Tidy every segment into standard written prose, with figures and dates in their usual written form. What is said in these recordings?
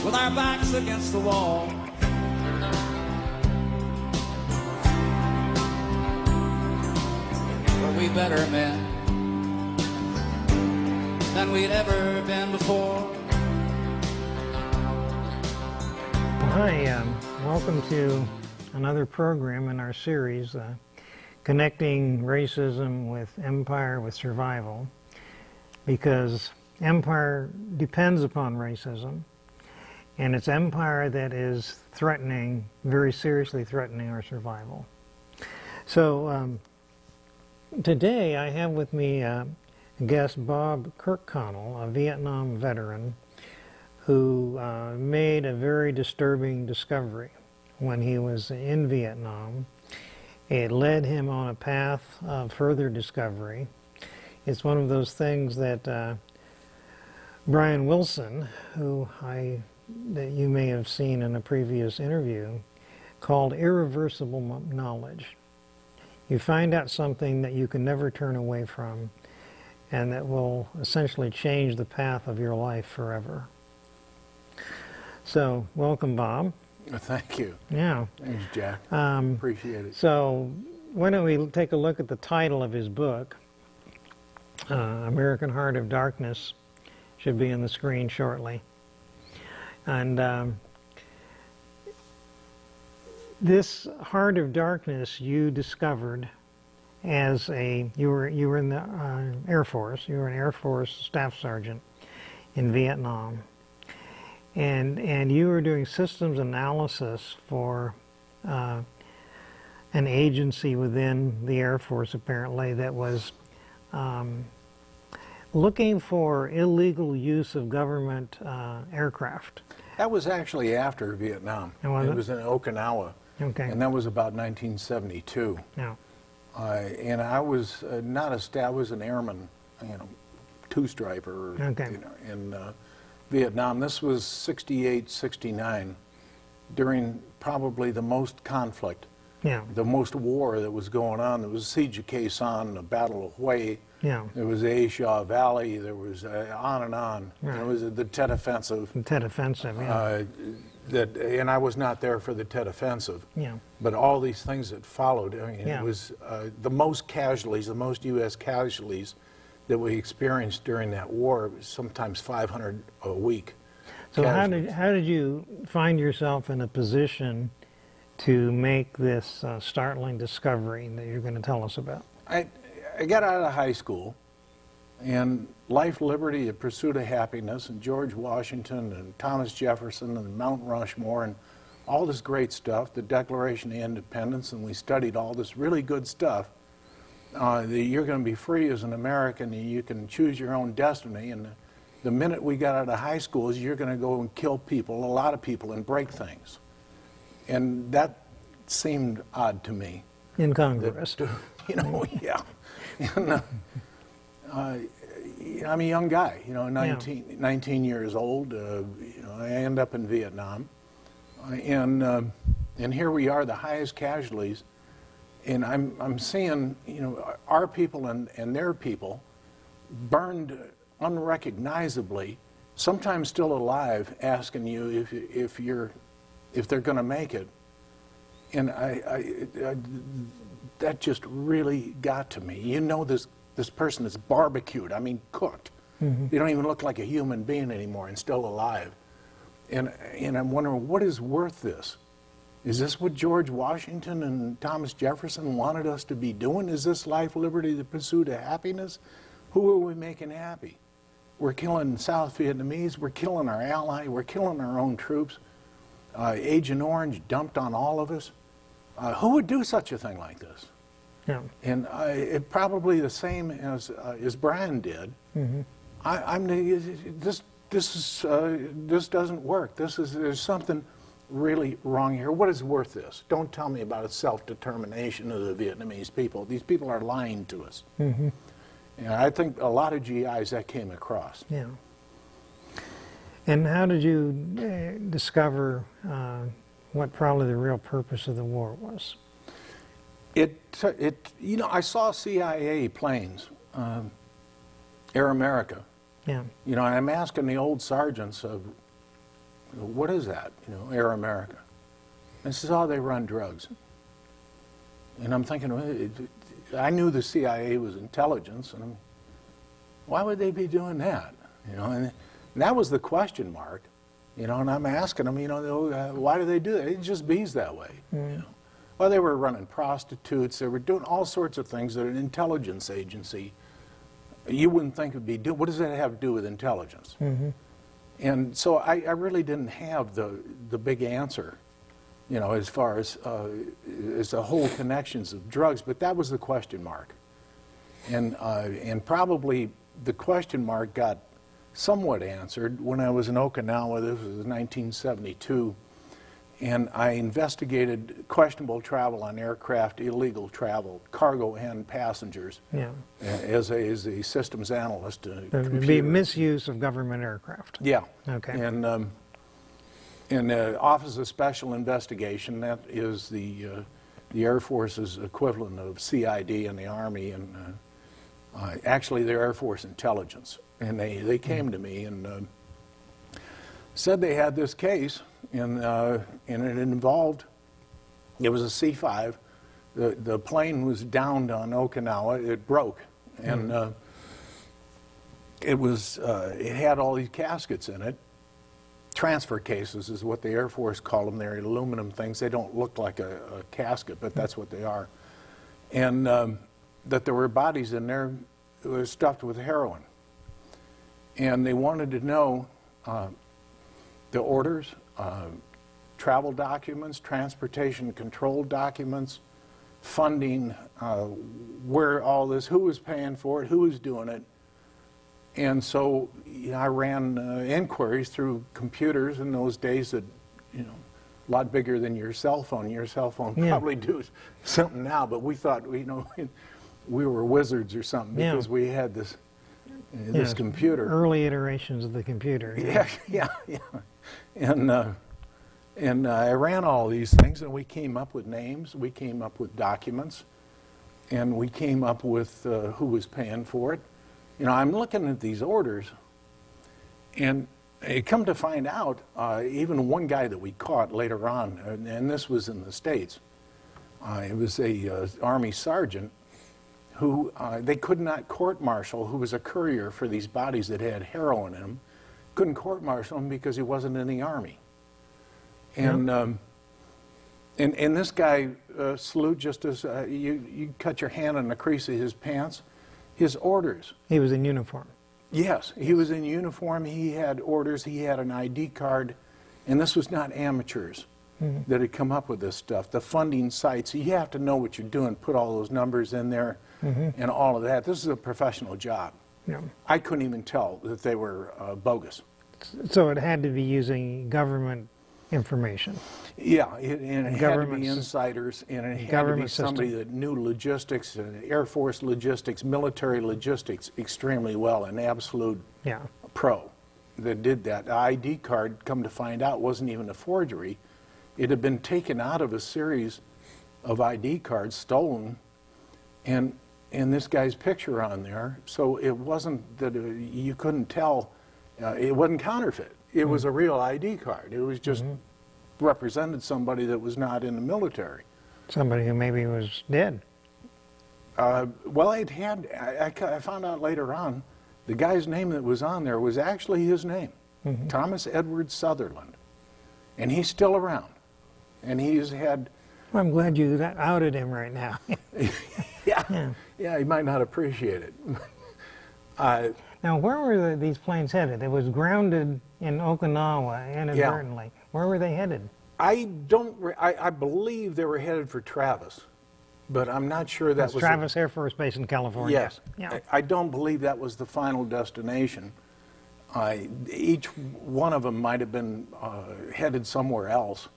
with our backs against the wall. Were we better men than we'd ever been before? Hi, welcome to another program in our series, Connecting Racism with Empire with Survival, because empire depends upon racism, and it's empire that is threatening, very seriously threatening our survival. So today I have with me guest Bob Kirkconnell, a Vietnam veteran who made a very disturbing discovery when he was in Vietnam. It led him on a path of further discovery. It's one of those things that Brian Wilson, that you may have seen in a previous interview, called irreversible knowledge. You find out something that you can never turn away from, and that will essentially change the path of your life forever. So, welcome, Bob. Thank you. Yeah. Thanks, Jack. Appreciate it. So, why don't we take a look at the title of his book, American Heart of Darkness, should be on the screen shortly. And this Heart of Darkness you discovered as you were in the Air Force. You were an Air Force staff sergeant in Vietnam. And you were doing systems analysis for an agency within the Air Force, apparently, that was looking for illegal use of government aircraft. That was actually after Vietnam. And was it it? was in Okinawa. Okay. And that was about 1972. Yeah. And I was I was an airman, two-striper, Okay. in Vietnam. This was 68, 69, during probably the most conflict, Yeah. the most war that was going on. There was Siege of Khe Sanh, the Battle of Hue. Yeah. There was the A Shaw Valley. There was on and on. Right. There was the Tet Offensive. The Tet Offensive, yeah. And I was not there for the Tet Offensive. Yeah. But all these things that followed, Yeah. it was the most casualties, the most U.S. casualties that we experienced during that war, sometimes 500 a week. So how casualties. did you find yourself in a position to make this startling discovery that you're going to tell us about? I got out of high school, and Life, Liberty, The Pursuit of Happiness, and George Washington, and Thomas Jefferson, and Mount Rushmore, and all this great stuff, the Declaration of Independence, and we studied all this really good stuff. That you're going to be free as an American, and you can choose your own destiny, and the minute we got out of high school, you're going to go and kill people, a lot of people, and break things. And that seemed odd to me. Incongruous. Yeah. And, I'm a young guy, 19 years old. I end up in Vietnam, and here we are, the highest casualties, and I'm seeing our people and their people burned unrecognizably, sometimes still alive, asking you if they're going to make it, and that just really got to me. This person is barbecued, cooked. Mm-hmm. They don't even look like a human being anymore and still alive. And I'm wondering, what is worth this? Is this what George Washington and Thomas Jefferson wanted us to be doing? Is this life, liberty, the pursuit of happiness? Who are we making happy? We're killing South Vietnamese, we're killing our ally, we're killing our own troops. Agent Orange dumped on all of us. Who would do such a thing like this? Yeah. And it probably the same as Brian did. Mm-hmm. This doesn't work. There's something really wrong here. What is worth this? Don't tell me about a self-determination of the Vietnamese people. These people are lying to us. Mm-hmm. And I think a lot of GIs that came across. Yeah. And how did you discover what probably the real purpose of the war was? I saw CIA planes, Air America. Yeah. And I'm asking the old sergeants of What is that? You know, Air America. And this is how they run drugs. And I'm thinking, I knew the CIA was intelligence, and why would they be doing that? You know, and that was the question mark. You know, and I'm asking them, you know, why do they do that? It just bees that way. You know? Well, they were running prostitutes. They were doing all sorts of things that an intelligence agency, you wouldn't think would be doing. What does that have to do with intelligence? And so I really didn't have the big answer, you know, as far as the whole connections of drugs. But that was the question mark, and probably the question mark got somewhat answered when I was in Okinawa. This was 1972, and I investigated questionable travel on aircraft, illegal travel, cargo and passengers, Yeah. as a systems analyst. It would be misuse of government aircraft. Yeah. Okay. And in the Office of Special Investigation, that is the Air Force's equivalent of CID in the Army, and actually the Air Force Intelligence. And they came to me and said they had this case, and it involved, it was a C-5. The plane was downed on Okinawa. It broke, and it had all these caskets in it. Transfer cases is what the Air Force called them. They're aluminum things. They don't look like a casket, but that's what they are. And that there were bodies in there that were stuffed with heroin. And they wanted to know the orders, travel documents, transportation control documents, funding, where all this, who was paying for it, who was doing it. And so you know, I ran inquiries through computers in those days that, you know, a lot bigger than your cell phone. Your cell phone probably do something now, but we thought, you know, we were wizards or something because we had this computer. Early iterations of the computer. Yeah. And I ran all these things, and we came up with names, we came up with documents, and we came up with who was paying for it. You know, I'm looking at these orders, and I come to find out, even one guy that we caught later on, and this was in the States, it was a Army sergeant who they could not court-martial, who was a courier for these bodies that had heroin in them. Couldn't court-martial him because he wasn't in the Army. And and this guy, salute just as you cut your hand on the crease of his pants, his orders. He was in uniform. Yes, he was in uniform, he had orders, he had an ID card, and this was not amateurs that had come up with this stuff. The funding sites, you have to know what you're doing, put all those numbers in there and all of that. This is a professional job. Yeah. I couldn't even tell that they were bogus. So it had to be using government information. Yeah, and it had to government be insiders, and it had to be somebody that knew logistics, Air Force logistics, military logistics extremely well, an absolute pro that did that. The ID card, come to find out, wasn't even a forgery. It had been taken out of a series of ID cards, stolen, and this guy's picture on there. So it wasn't that you couldn't tell, it wasn't counterfeit. It was a real ID card. It was just represented somebody that was not in the military. Somebody who maybe was dead. Well, I found out later on, the guy's name that was on there was actually his name, Thomas Edward Sutherland. And he's still around. And he's had... Well, I'm glad you outed him right now. Yeah, he might not appreciate it. Now, where were these planes headed? It was grounded in Okinawa inadvertently. Where were they headed? I believe they were headed for Travis, but I'm not sure that was... Travis Air Force Base in California. Yes. Yeah. I don't believe that was the final destination. Each one of them might have been headed somewhere else.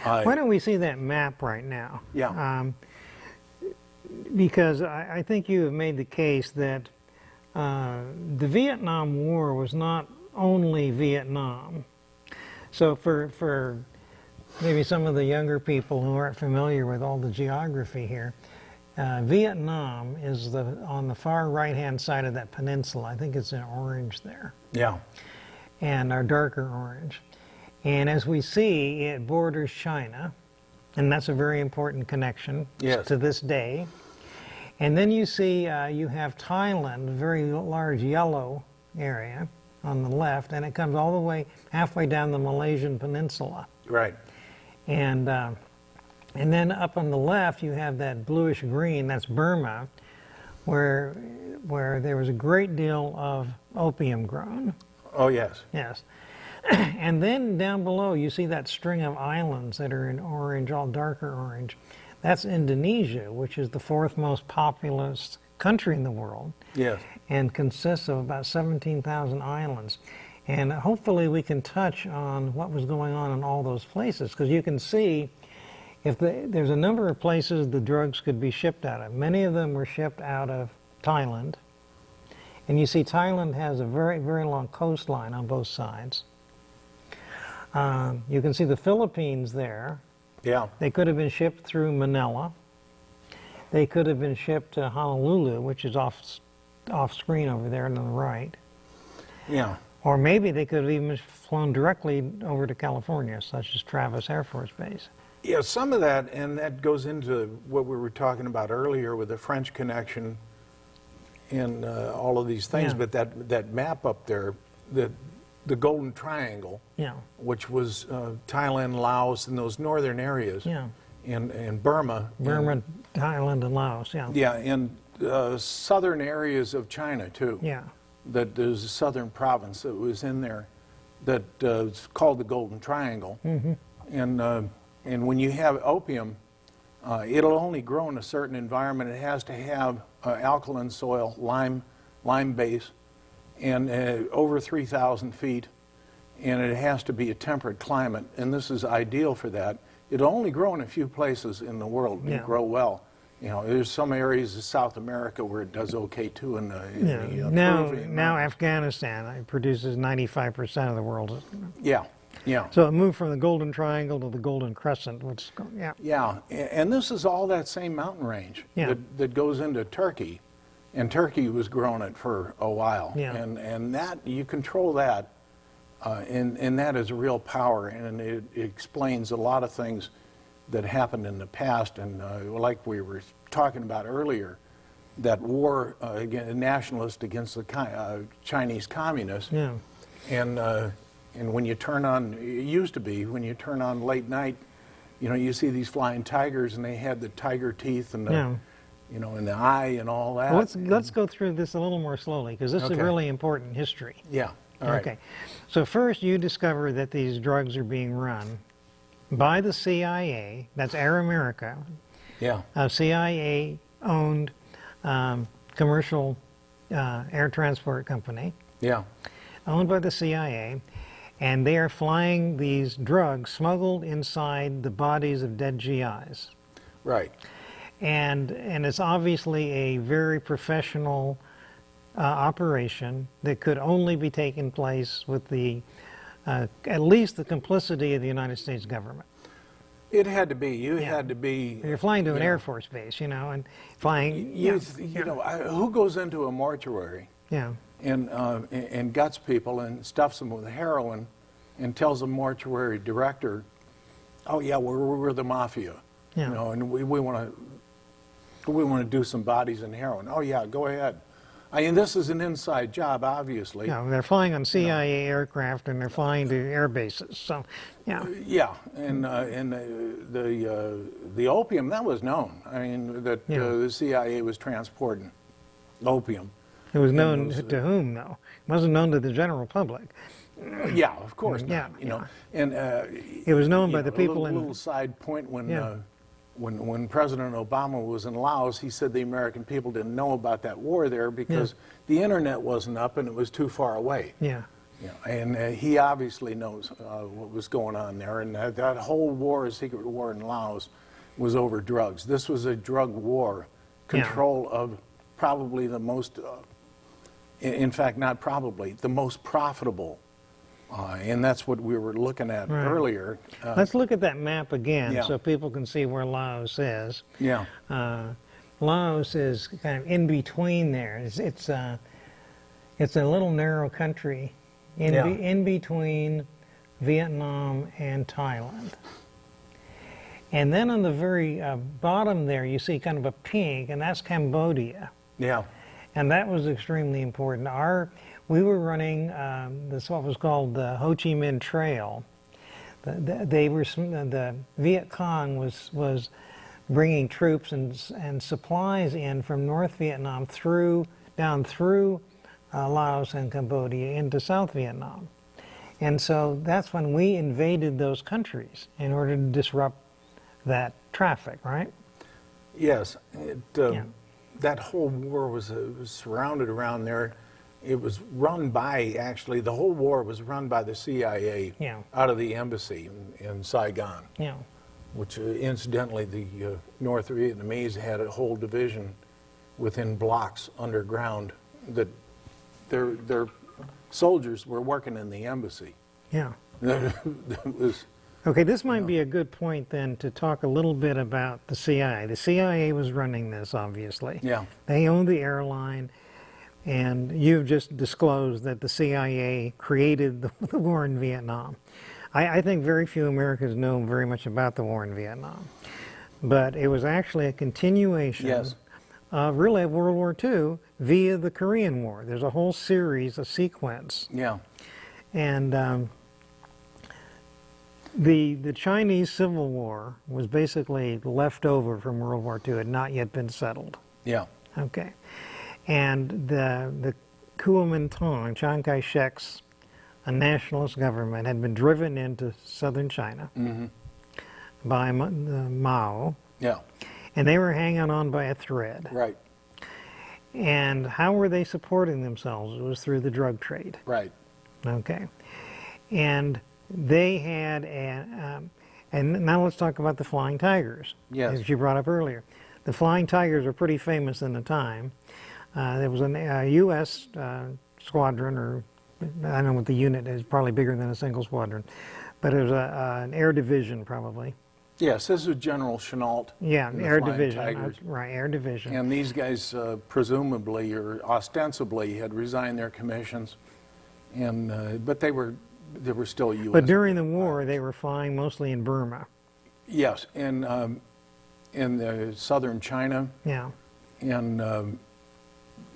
Why don't we see that map right now? Yeah. Because I think you have made the case that the Vietnam War was not only Vietnam. So for maybe some of the younger people who aren't familiar with all the geography here, Vietnam is on the far right-hand side of that peninsula. I think it's in orange there. Yeah. And our darker orange. And as we see, it borders China, and that's a very important connection Yes. to this day. And then you see you have Thailand, a very large yellow area on the left, and it comes all the way halfway down the Malaysian peninsula. Right. And then up on the left, you have that bluish green, that's Burma, where there was a great deal of opium grown. Oh, yes. Yes. And then down below, you see that string of islands that are in orange, all darker orange. That's Indonesia, which is the fourth most populous country in the world Yes. and consists of about 17,000 islands. And hopefully we can touch on what was going on in all those places, because you can see there's a number of places the drugs could be shipped out of. Many of them were shipped out of Thailand. And you see Thailand has a very, very long coastline on both sides. You can see the Philippines there. Yeah. They could have been shipped through Manila. They could have been shipped to Honolulu, which is off screen over there on the right. Yeah. Or maybe they could have even flown directly over to California, such as Travis Air Force Base. Yeah, some of that, and that goes into what we were talking about earlier with the French connection and all of these things. Yeah. But that map up there, the Golden Triangle, Yeah, which was Thailand, Laos, and those northern areas, yeah. and Burma. Burma, Thailand, and Laos, yeah. Yeah, and southern areas of China, too. Yeah, That there's a southern province that was in there that is called the Golden Triangle. Mm-hmm. And when you have opium, it'll only grow in a certain environment. It has to have alkaline soil, lime base, and over 3,000 feet, and it has to be a temperate climate, and this is ideal for that. It'll only grow in a few places in the world and Yeah. grow well. You know, there's some areas of South America where it does okay too. In yeah. the Now Peruvian mountains. Afghanistan produces 95% of the world's. Yeah, yeah. So it moved from the Golden Triangle to the Golden Crescent, which, yeah. Yeah, and this is all that same mountain range Yeah. that goes into Turkey, and Turkey was growing it for a while. Yeah. And that, you control that, and that is a real power, and it explains a lot of things that happened in the past, and like we were talking about earlier, that war nationalist against the Chinese communists. Yeah. And when you turn on, it used to be, when you turn on late night, you know, you see these flying tigers, and they had the tiger teeth and the, Yeah. you know, in the eye and all that. Well, let's go through this a little more slowly, because this is Okay. really important history. Yeah. All right. Okay. So first you discover that these drugs are being run by the CIA, that's Air America, Yeah. a CIA-owned commercial air transport company, Yeah. owned by the CIA, and they are flying these drugs smuggled inside the bodies of dead GIs. Right. And it's obviously a very professional operation that could only be taking place with the at least the complicity of the United States government. It had to be. You had to be. You're flying to an you Air know, Force base, you know, and flying. You yeah, know, who goes into a mortuary yeah, and guts people and stuffs them with heroin and tells the mortuary director, "Oh yeah, we're the mafia, Yeah. you know, and we want to do some bodies in heroin." "Oh yeah, go ahead." I mean, this is an inside job, obviously. yeah. They're flying on CIA aircraft and they're flying to air bases. So, yeah, Yeah, and the opium, that was known. I mean, that Yeah. the CIA was transporting opium. it was known those, to whom though? It wasn't known to the general public. Yeah, of course not. Yeah, You know, yeah. and It was known by you the know, people a in. little side point when Yeah. when President Obama was in Laos, he said the American people didn't know about that war there because the internet wasn't up and it was too far away. Yeah, You know, and he obviously knows what was going on there, and that whole war, secret war in Laos, was over drugs. This was a drug war, control of probably the most, in fact, not probably, the most profitable, and that's what we were looking at Right. earlier. let's look at that map again Yeah. so people can see where Laos is. Yeah, Laos is kind of in between there. It's a little narrow country in Yeah. in between Vietnam, and Thailand. And then on the very bottom there, you see kind of a pink, and that's Cambodia. Yeah. And that was extremely important. We were running this what was called the Ho Chi Minh Trail. The Viet Cong was bringing troops and supplies in from North Vietnam down through Laos and Cambodia into South Vietnam. And so that's when we invaded those countries in order to disrupt that traffic, right? Yes. Yeah. That whole war was surrounded around there. It was run by, actually, the whole war was run by the CIA Yeah. out of the embassy in Saigon, Yeah. which incidentally the North Vietnamese had a whole division within blocks underground that their soldiers were working in the embassy. Yeah. That was, Okay, this might be a good point then to talk a little bit about the CIA. The CIA was running this, obviously. yeah, They owned the airline, and you've just disclosed that the CIA created the war in Vietnam. I think very few Americans know very much about the war in Vietnam, but it was actually a continuation Yes. of really World War II via the Korean War. There's a whole series, a sequence. yeah, And the Chinese Civil War was basically left over from World War II, had not yet been settled. yeah, Okay. And the Kuomintang, Chiang Kai-shek's nationalist government, had been driven into southern China by Mao, yeah, and they were hanging on by a thread. right, And how were they supporting themselves? It was through the drug trade. right, Okay. And they had, and now let's talk about the Flying Tigers, Yes. as you brought up earlier. The Flying Tigers were pretty famous in the time. There was a U.S. Squadron, or I don't know what the unit is, probably bigger than a single squadron, but it was an air division probably. Yes, this is General Chenault. Yeah, and the air Flying division, Tigers. right, air division. And these guys presumably or ostensibly had resigned their commissions, and but they were still U.S. But during the war, they were flying mostly in Burma. Yes, in the southern China, Yeah, and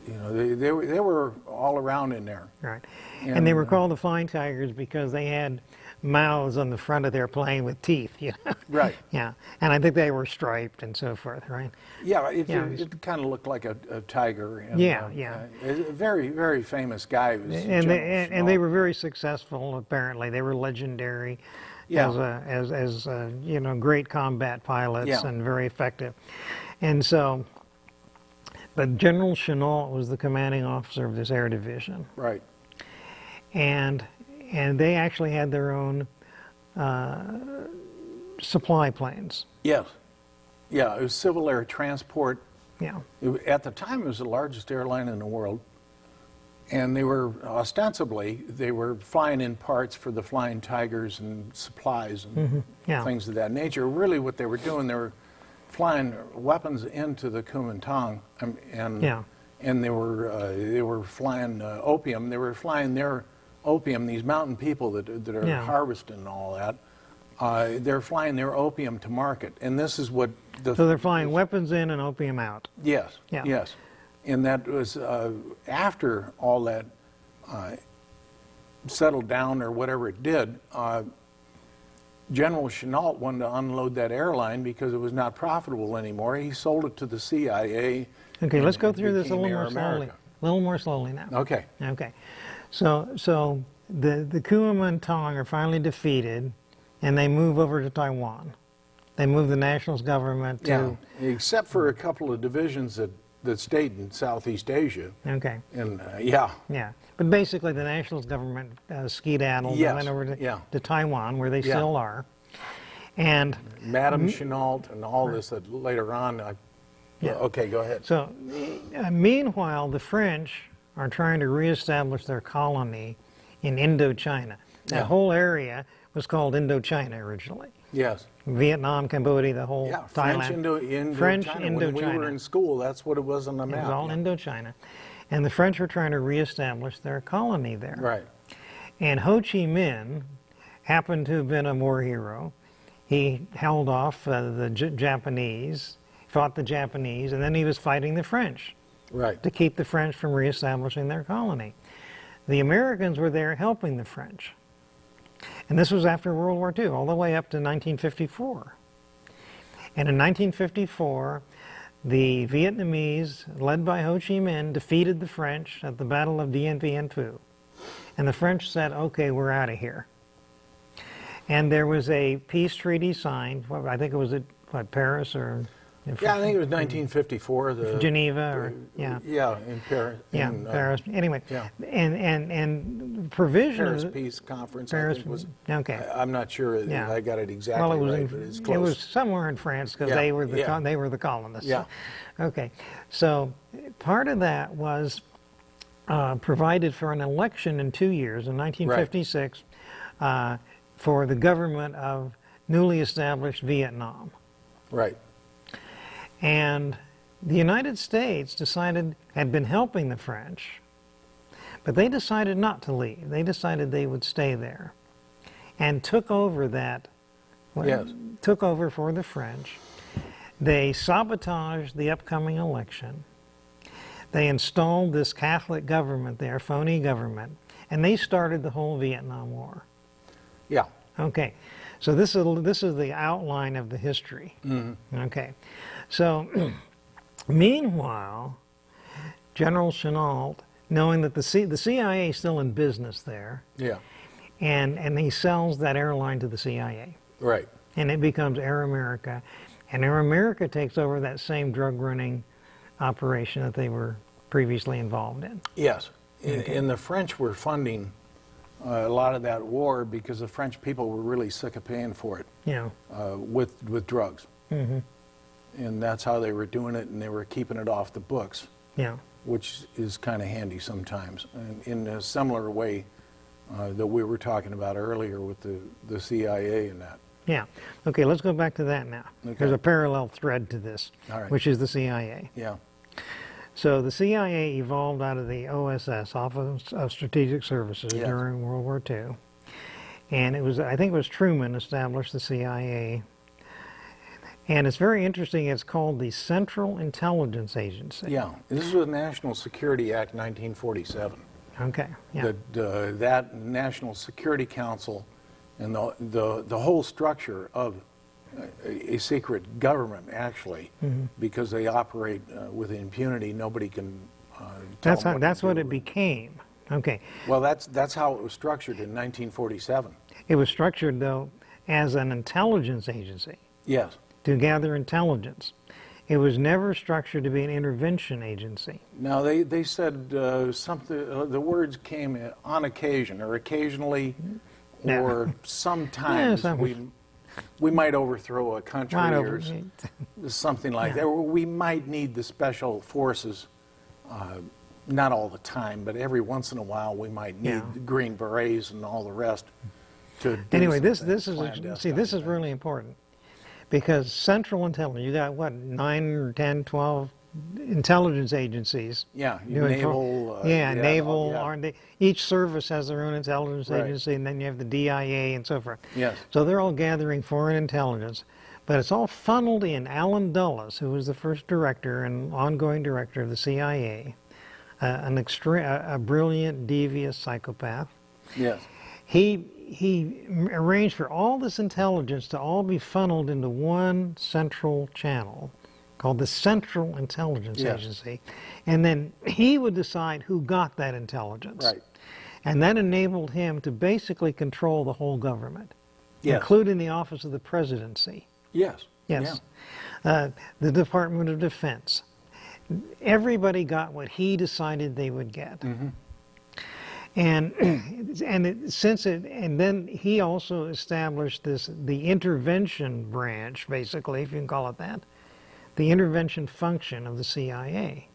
you know they were all around in there. right. And they were And, called the Flying Tigers because they had mouths on the front of their plane with teeth, you know? Right. Yeah, and I think they were striped and so forth, right? Yeah, Yeah. it kind of looked like a tiger. And, Yeah, yeah. A very, very famous guy. Was And General and they Chenault. were very successful. Apparently, they were legendary Yeah. as you know, great combat pilots Yeah. and very effective. And so, but General Chenault was the commanding officer of this air division, Right. and they actually had their own supply planes. Yes. Yeah, it was Civil Air Transport. Yeah, At the time, it was the largest airline in the world. And they were, ostensibly, they were flying in parts for the Flying Tigers and supplies and yeah. things of that nature. Really what they were doing, they were flying weapons into the Kuomintang, and Yeah. and they were flying opium. They were flying their opium, these mountain people that are Yeah. harvesting and all that. They're flying their opium to market. And this is what the... So they're flying weapons in and opium out. Yes, Yeah. yes. And that was after all that settled down or whatever it did, General Chenault wanted to unload that airline because it was not profitable anymore. He sold it to the CIA. Okay, let's go and it through this a became little Air more slowly. America. A little more slowly now. Okay, Okay, so the Kuomintang are finally defeated, and they move over to Taiwan. They move the nationalist government yeah, to. except for a couple of divisions that stayed in Southeast Asia. Okay, And yeah, yeah, but basically the nationalist government skedaddled and Yes, went over yeah. to Taiwan, where they Yeah. still are, and Madame Chenault and all this that later on, Yeah. okay, go ahead. so meanwhile the French are trying to reestablish their colony in Indochina. That Yeah. whole area was called Indochina originally. Yes. Vietnam, Cambodia, the whole Yeah, Thailand. French French Indochina. When we were Indochina. in school, that's what it was on the It map. was all yeah. Indochina. And the French were trying to reestablish their colony there. Right. And Ho Chi Minh happened to have been a war hero. He held off the Japanese, fought the Japanese, and then he was fighting the French Right. to keep the French from reestablishing their colony. The Americans were there helping the French. And this was after World War II, all the way up to 1954. And in 1954, the Vietnamese, led by Ho Chi Minh, defeated the French at the Battle of Dien Bien Phu. And the French said, okay, we're out of here. And there was a peace treaty signed, I think it was at Paris or... Yeah, I think it was 1954. Geneva, or, yeah. Yeah, in Paris. Yeah, Paris. Anyway, yeah. and provision Paris of the, Peace Conference, Paris, I think was. okay. I'm not sure Yeah. I got it exactly Well, it was right, but it's close. it was somewhere in France because Yeah, they were the yeah. they were the colonists. Yeah. Okay, so part of that was provided for an election in 2 years in 1956 for the government of newly established Vietnam. Right. And the United States had been helping the French, but they decided not to leave. They decided they would stay there and took over that, Yes. took over for the French. They sabotaged the upcoming election. They installed this Catholic government there, phony government, and they started the whole Vietnam War. Yeah. Okay, so this is the outline of the history. Okay, so meanwhile, General Chennault, knowing that the CIA is still in business there, Yeah. and he sells that airline to the CIA, Right. and it becomes Air America, and Air America takes over that same drug running operation that they were previously involved in. Yes. And the French were funding a lot of that war because the French people were really sick of paying for it You with drugs. And that's how they were doing it, and they were keeping it off the books, know, which is kind of handy sometimes. And in a similar way that we were talking about earlier with the CIA and that. yeah. Okay, let's go back to that now. Okay. There's a parallel thread to this, All right. which is the CIA. Yeah. So the CIA evolved out of the OSS, Office of Strategic Services, Yes. during World War II. And it was, I think it was Truman established the CIA. And it's very interesting, it's called the Central Intelligence Agency. Yeah. This was the National Security Act 1947. Okay, yeah. That National Security Council and the whole structure of a secret government, actually, because they operate with impunity. Nobody can tell them That's to what do. it became. Okay. Well, that's how it was structured in 1947. It was structured, though, as an intelligence agency Yes. to gather intelligence. It was never structured to be an intervention agency. Now, they said something, the words came on occasion, or occasionally, Yeah. or sometimes we might overthrow a country Not or over- something like Yeah. that. Or we might need the special forces, not all the time, but every once in a while we might need Yeah. the Green Berets and all the rest to do Anyway, some this things, is clandestine see, this is things. really important because Central Intelligence, you got what, 9 or 10, 12 intelligence agencies. Yeah, doing naval. naval. yeah. Each service has their own intelligence Right. agency, and then you have the DIA and so forth. Yes. So they're all gathering foreign intelligence, but it's all funneled in. Allen Dulles, who was the first director and ongoing director of the CIA, a brilliant, devious psychopath. Yes. He arranged for all this intelligence to all be funneled into one central channel called the Central Intelligence Yes. Agency. And then he would decide who got that intelligence. Right. And that enabled him to basically control the whole government, Yes. including the office of the presidency. Yes. Yes. The Department of Defense. Everybody got what he decided they would get. And and then he also established the intervention branch, basically, if you can call it that, the intervention function of the CIA.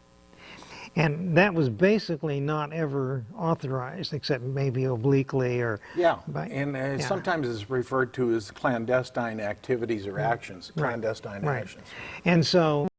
And that was basically not ever authorized, except maybe obliquely or Yeah, by- and yeah. sometimes it's referred to as clandestine activities or actions, clandestine Right. actions. And so